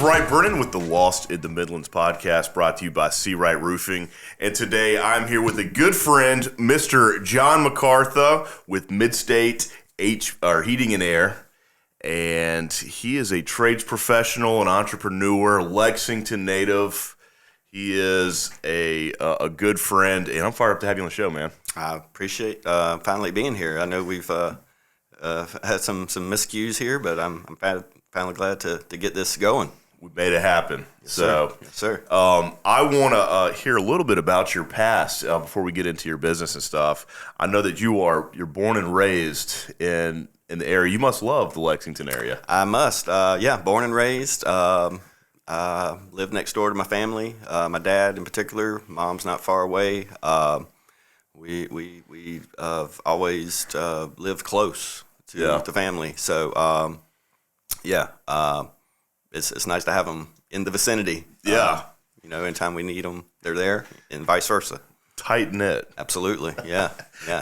Wright Brennan with the Lost in the Midlands podcast, brought to you by C. Wright Roofing. And today I'm here with a good friend, Mr. Jon McCartha with Midstate Heating and Air. And he is a trades professional, an entrepreneur, Lexington native. He is a good friend, and I'm fired up to have you on the show, man. I appreciate finally being here. I know we've had some miscues here, but I'm finally glad to get this going. We made it happen. Yes, sir. I want to hear a little bit about your past before we get into your business and stuff. I know that you're born and raised in the area. You must love the Lexington area. I must. Born and raised. Lived next door to my family. My dad, in particular. Mom's not far away. We have always lived close to family. So it's nice to have them in the vicinity. Yeah. Anytime we need them, they're there, and vice versa. Tight knit. Absolutely. Yeah.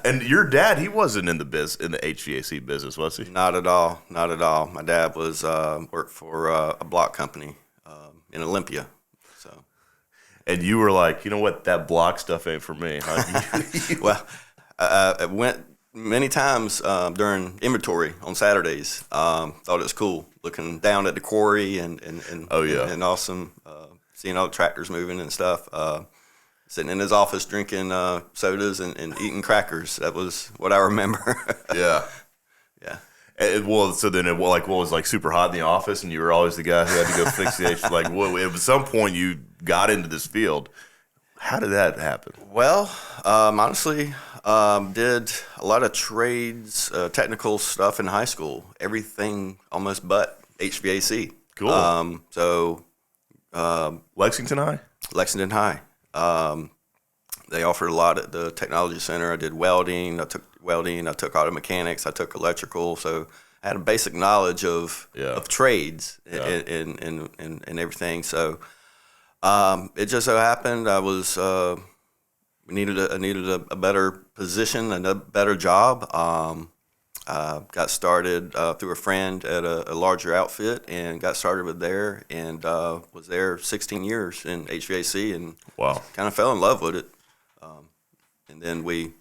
And your dad, he wasn't in the HVAC business, was he? Not at all. My dad was worked for a block company in Olympia. So. And you were like, you know what, that block stuff ain't for me. Huh? Well, I went many times during inventory on Saturdays. Thought it was cool looking down at the quarry and awesome seeing all the tractors moving and stuff. Sitting in his office drinking sodas and eating crackers. That was what I remember. Yeah. So then it was like super hot in the office, and you were always the guy who had to go fix the HVAC. At some point you got into this field. How did that happen? Well, honestly, did a lot of trades, technical stuff in high school. Everything almost but HVAC. Cool. Lexington High. They offered a lot at the technology center. I did welding. I took auto mechanics. I took electrical. So I had a basic knowledge of trades and everything. So it just so happened I was needed a better position and a better job. Got started through a friend at a larger outfit and got started with there and was there 16 years in HVAC and kind of fell in love with it. And then we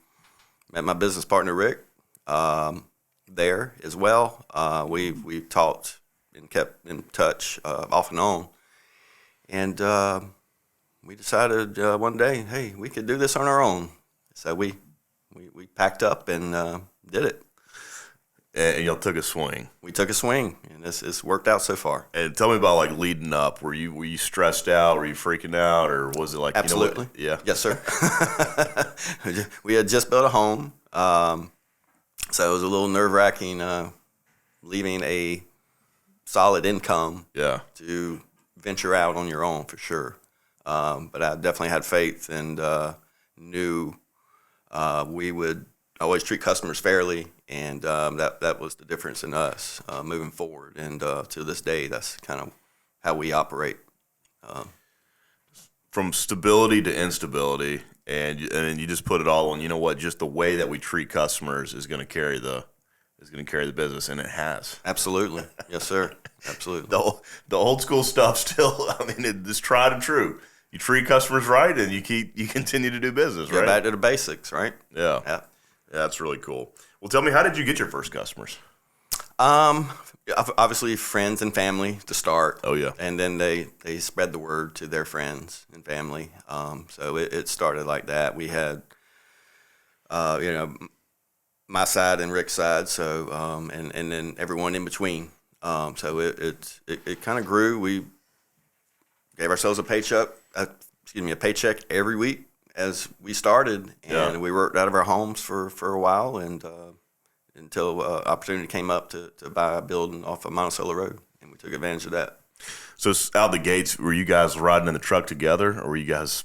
met my business partner, Rick, there as well. We talked and kept in touch off and on. And we decided one day, hey, we could do this on our own. So we packed up and did it. And y'all took a swing. We took a swing, and it's worked out so far. And tell me about leading up. Were you stressed out? Were you freaking out, or was it like absolutely? You know what? Yeah. Yes, sir. We had just built a home, so it was a little nerve-wracking leaving a solid income. Yeah. To venture out on your own for sure. But I definitely had faith and knew we would always treat customers fairly. And that was the difference in us moving forward. And to this day, that's kind of how we operate. From stability to instability, and you just put it all on. You know what? Just the way that we treat customers is going to carry the business, and it has. Absolutely, yes, sir. Absolutely. The old school stuff still. I mean, it's tried and true. You treat customers right, and you continue to do business. Right. Go back to the basics, right? Yeah. Yeah, that's really cool. Well, tell me, how did you get your first customers? Obviously, friends and family to start. Oh, yeah. And then they spread the word to their friends and family. So it started like that. We had, my side and Rick's side. So and then everyone in between. So it kind of grew. We gave ourselves a paycheck every week as we started, and we worked out of our homes for a while, and until opportunity came up to buy a building off of Monticello Rd, and we took advantage of that. So out the gates, were you guys riding in the truck together, or were you guys?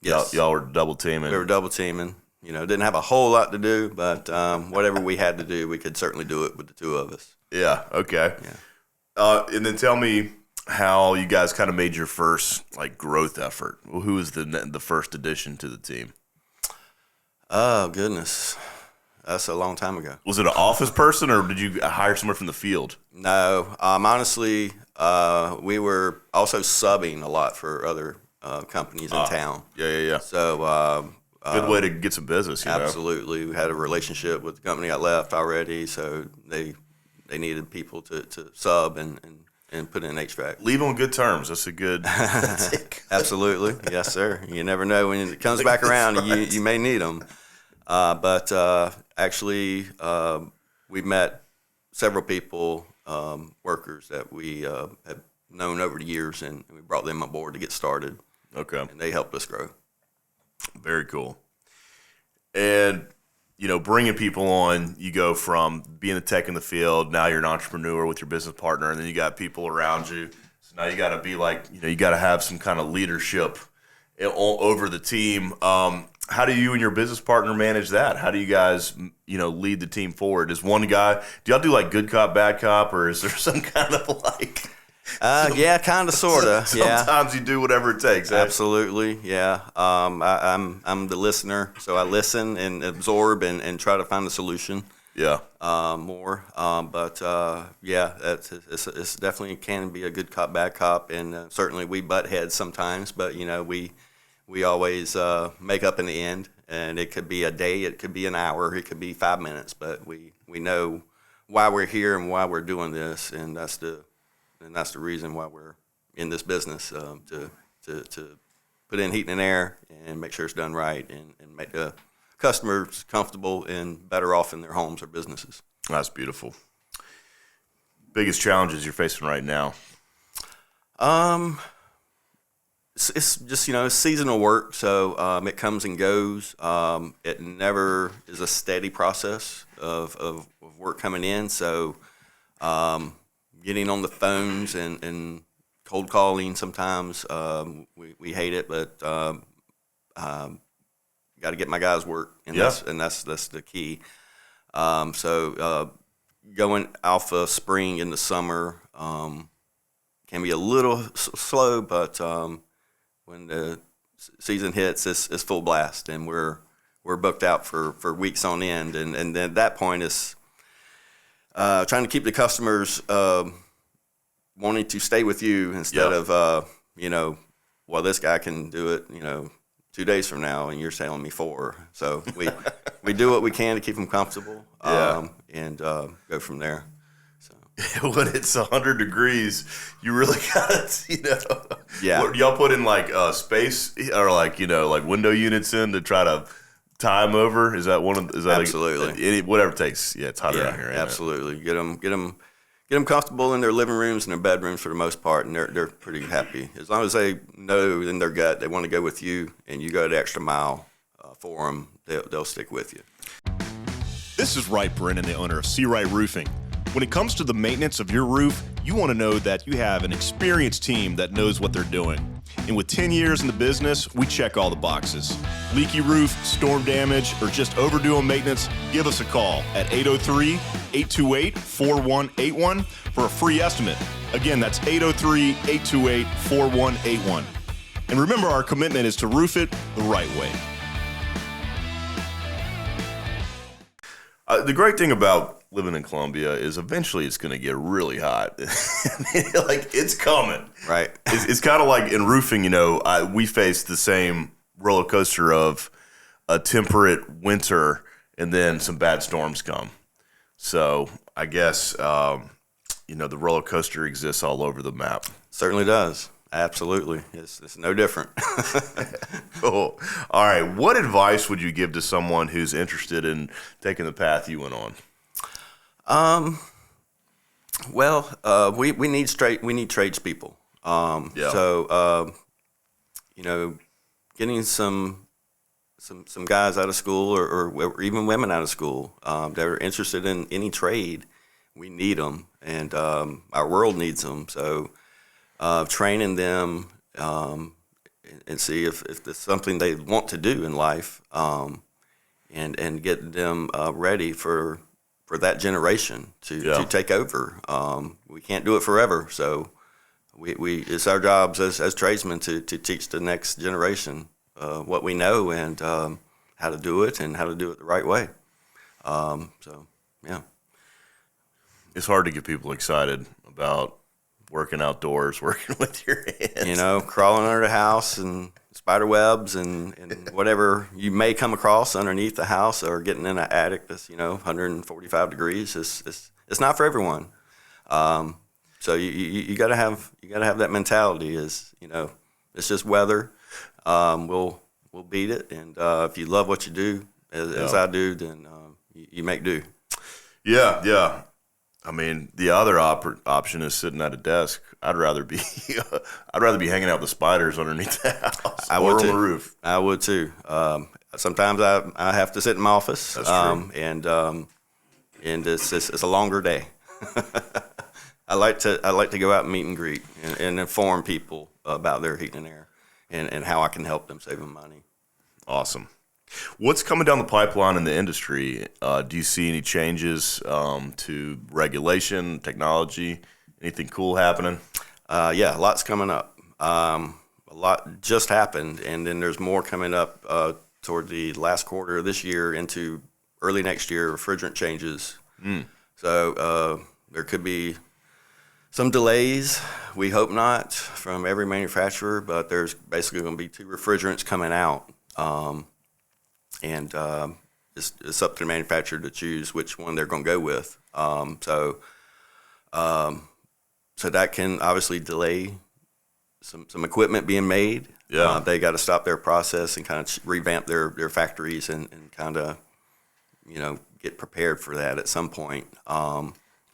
Yes, y'all were double teaming. We were double teaming. Didn't have a whole lot to do, but whatever we had to do, we could certainly do it with the two of us. Yeah. Okay. Yeah. And then tell me how you guys kind of made your first growth effort. Well, who was the first addition to the team? Oh goodness, That's a long time ago. Was it an office person, or did you hire someone from the field? No, honestly, we were also subbing a lot for other companies in town. Yeah. So good way to get some business. Absolutely, we had a relationship with the company I left already, so they needed people to sub and put in HVAC. Leave on good terms. That's a good. Absolutely, yes, sir. You never know when it comes back around. Right. You may need them. But actually, we met several people, workers that we have known over the years, and we brought them aboard to get started. Okay. And they helped us grow. Very cool. And, bringing people on, you go from being a tech in the field, now you're an entrepreneur with your business partner, and then you got people around you. So now you got to be like, you got to have some kind of leadership over the team. How do you and your business partner manage that? How do you guys, lead the team forward? Is one guy, do y'all do like good cop, bad cop, or is there some kind of like? Yeah, kind of, sort of. Sometimes you do whatever it takes. Absolutely, yeah. I'm the listener, so I listen and absorb and try to find a solution. Yeah. More, but yeah, it's definitely can be a good cop, bad cop, and certainly we butt heads sometimes, but we always make up in the end, and it could be a day, it could be an hour, it could be 5 minutes, but we know why we're here and why we're doing this, and that's the reason why we're in this business, to put in heat and air and make sure it's done right and make the customers comfortable and better off in their homes or businesses. That's beautiful. Biggest challenges you're facing right now? It's just, seasonal work, so it comes and goes. It never is a steady process of work coming in, so getting on the phones and cold calling sometimes, we hate it, but got to get my guys work, and that's the key. So going alpha spring into summer can be a little slow, but when the season hits, it's full blast, and we're booked out for weeks on end, and then at that point it's trying to keep the customers wanting to stay with you instead of well, this guy can do it 2 days from now, and you're telling me 4. So we do what we can to keep them comfortable, and go from there. So when it's 100 degrees, you really gotta, Yeah. What, y'all put in like space or like like window units in to try to tie them over? Is that absolutely whatever it takes? Yeah, it's hot around here. Absolutely, get them comfortable in their living rooms and their bedrooms for the most part, and they're pretty happy as long as they know in their gut they want to go with you, and you go the extra mile for them. They'll stick with you. This is Wright Brennan, the owner of C. Wright Roofing. When it comes to the maintenance of your roof, you want to know that you have an experienced team that knows what they're doing. And with 10 years in the business, we check all the boxes. Leaky roof, storm damage, or just overdue on maintenance, give us a call at 803-828-4181 for a free estimate. Again, that's 803-828-4181. And remember, our commitment is to roof it the right way. The great thing about living in Columbia is eventually it's going to get really hot. Like, it's coming. Right. It's kind of like in roofing, we face the same roller coaster of a temperate winter and then some bad storms come. So I guess, the roller coaster exists all over the map. Certainly does. Absolutely. It's no different. Cool. All right. What advice would you give to someone who's interested in taking the path you went on? Well, we need tradespeople. So, getting some guys out of school or even women out of school, that are interested in any trade, we need them, and, our world needs them. So, training them, and see if there's something they want to do in life, and getting them, ready for that generation to take over. We can't do it forever, so it's our jobs as tradesmen to teach the next generation what we know and how to do it and how to do it the right way. So yeah, it's hard to get people excited about working outdoors, working with your hands. You know, crawling under the house and spider webs and whatever you may come across underneath the house, or getting in an attic that's 145 degrees. It's not for everyone. So you gotta have that mentality. It's just weather. We'll beat it, and if you love what you do, as I do, then you make do. Yeah. I mean, the other option is sitting at a desk. I'd rather be hanging out with the spiders underneath the house or on the roof. I would too. Sometimes I have to sit in my office. That's true. And it's a longer day. I like to go out and meet and greet and inform people about their heating and air and how I can help them save them money. Awesome. What's coming down the pipeline in the industry? Do you see any changes to regulation, technology, anything cool happening? Yeah, lots coming up. A lot just happened, and then there's more coming up toward the last quarter of this year into early next year, refrigerant changes. So there could be some delays. We hope not from every manufacturer, but there's basically going to be 2 refrigerants coming out. And it's up to the manufacturer to choose which one they're going to go with. So that can obviously delay some equipment being made. Yeah. They got to stop their process and kind of revamp their factories and kind of, get prepared for that at some point.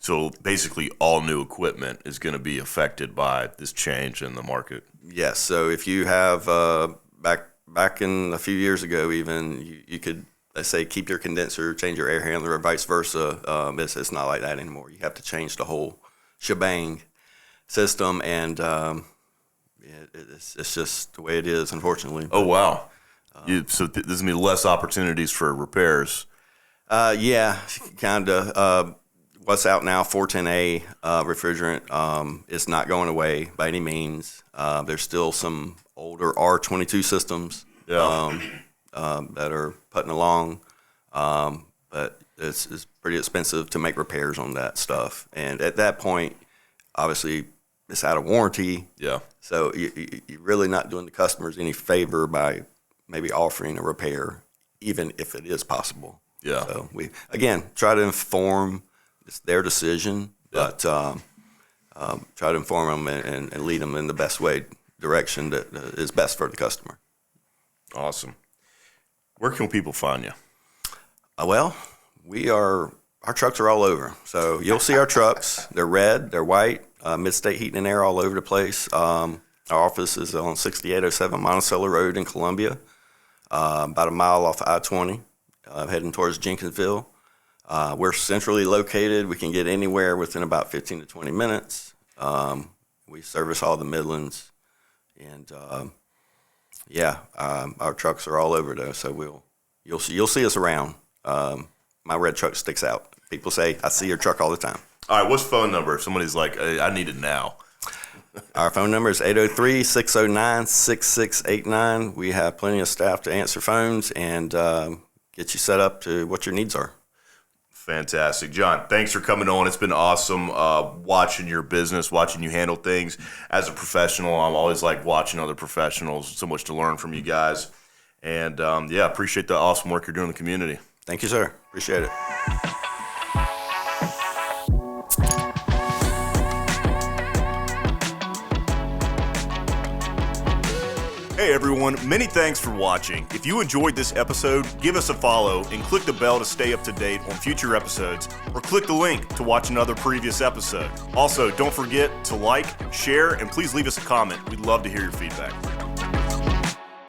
So basically all new equipment is going to be affected by this change in the market. Yes. So if you have back in a few years ago, even you could, let's say, keep your condenser, change your air handler, or vice versa. It's not like that anymore. You have to change the whole shebang system, and it's just the way it is, unfortunately. Oh wow! So there's gonna be less opportunities for repairs. Yeah, kind of. What's out now, 410A refrigerant, is not going away by any means. There's still some older R22 systems that are putting along, but it's pretty expensive to make repairs on that stuff. And at that point, obviously, it's out of warranty. Yeah. So you're really not doing the customers any favor by maybe offering a repair, even if it is possible. Yeah. So we, again, try to inform. It's their decision, but try to inform them and lead them in the best direction that is best for the customer. Awesome. Where can people find you? Well, our trucks are all over. So you'll see our trucks. They're red, they're white, Mid-State Heating and Air all over the place. Our office is on 6807 Monticello Rd in Columbia, about a mile off I-20, heading towards Jenkinsville. We're centrally located. We can get anywhere within about 15 to 20 minutes. We service all the Midlands, and our trucks are all over though. So you'll see us around. My red truck sticks out. People say, "I see your truck all the time." All right, what's phone number? If somebody's like, I need it now. Our phone number is 803-609-6689. We have plenty of staff to answer phones and get you set up to what your needs are. Fantastic. Jon, thanks for coming on. It's been awesome watching your business, watching you handle things as a professional. I'm always like watching other professionals. So much to learn from you guys. And appreciate the awesome work you're doing in the community. Thank you, sir. Appreciate it. Hey everyone, many thanks for watching. If you enjoyed this episode, give us a follow and click the bell to stay up to date on future episodes, or click the link to watch another previous episode. Also, don't forget to like, share, and please leave us a comment. We'd love to hear your feedback.